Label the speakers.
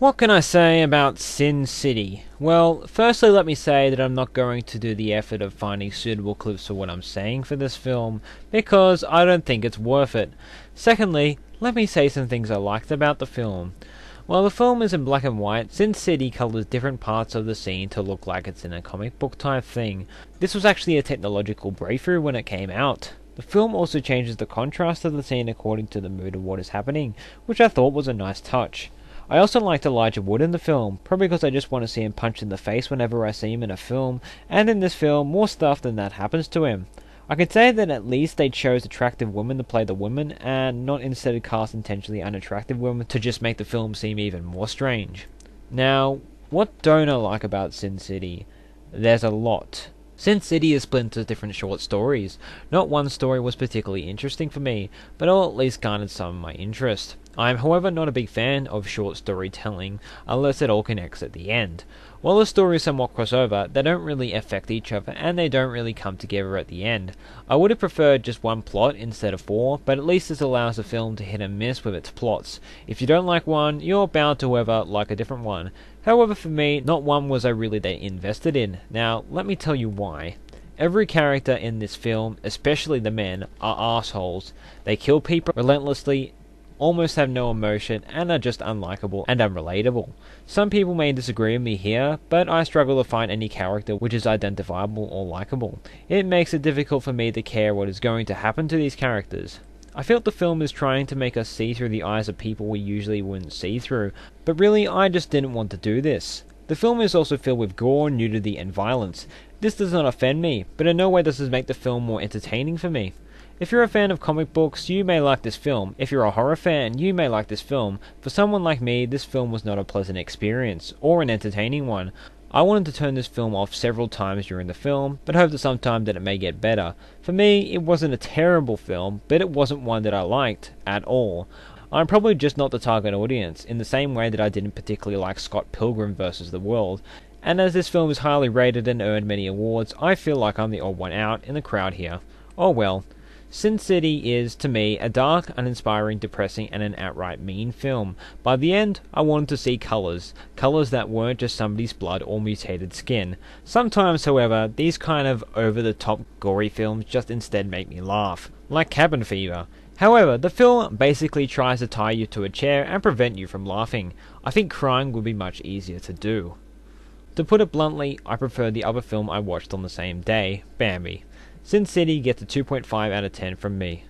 Speaker 1: What can I say about Sin City? Well, firstly, let me say that I'm not going to do the effort of finding suitable clips for what I'm saying for this film, because I don't think it's worth it. Secondly, let me say some things I liked about the film. While the film is in black and white, Sin City colours different parts of the scene to look like it's in a comic book type thing. This was actually a technological breakthrough when it came out. The film also changes the contrast of the scene according to the mood of what is happening, which I thought was a nice touch. I also liked Elijah Wood in the film, probably because I just want to see him punched in the face whenever I see him in a film, and in this film, more stuff than that happens to him. I could say that at least they chose attractive women to play the women, and not instead cast intentionally unattractive women to just make the film seem even more strange. Now, what don't I like about Sin City? There's a lot. Sin City is split into different short stories. Not one story was particularly interesting for me, but all at least garnered some of my interest. I am however not a big fan of short storytelling unless it all connects at the end. While the stories somewhat cross over, they don't really affect each other and they don't really come together at the end. I would have preferred just one plot instead of four, but at least this allows the film to hit and miss with its plots. If you don't like one, you're bound to ever like a different one. However, for me, not one was I really that invested in. Now, let me tell you why. Every character in this film, especially the men, are assholes. They kill people relentlessly, almost have no emotion, and are just unlikable and unrelatable. Some people may disagree with me here, but I struggle to find any character which is identifiable or likable. It makes it difficult for me to care what is going to happen to these characters. I feel the film is trying to make us see through the eyes of people we usually wouldn't see through, but really I just didn't want to do this. The film is also filled with gore, nudity, and violence. This does not offend me, but in no way does this make the film more entertaining for me. If you're a fan of comic books, you may like this film. If you're a horror fan, you may like this film. For someone like me, this film was not a pleasant experience, or an entertaining one. I wanted to turn this film off several times during the film, but hope that sometime that it may get better. For me, it wasn't a terrible film, but it wasn't one that I liked at all. I'm probably just not the target audience, in the same way that I didn't particularly like Scott Pilgrim vs. the World. And as this film is highly rated and earned many awards, I feel like I'm the odd one out in the crowd here. Oh well. Sin City is, to me, a dark, uninspiring, depressing, and an outright mean film. By the end, I wanted to see colours. Colours that weren't just somebody's blood or mutated skin. Sometimes, however, these kind of over-the-top gory films just instead make me laugh. Like Cabin Fever. However, the film basically tries to tie you to a chair and prevent you from laughing. I think crying would be much easier to do. To put it bluntly, I prefer the other film I watched on the same day, Bambi. Sin City gets a 2.5 out of 10 from me.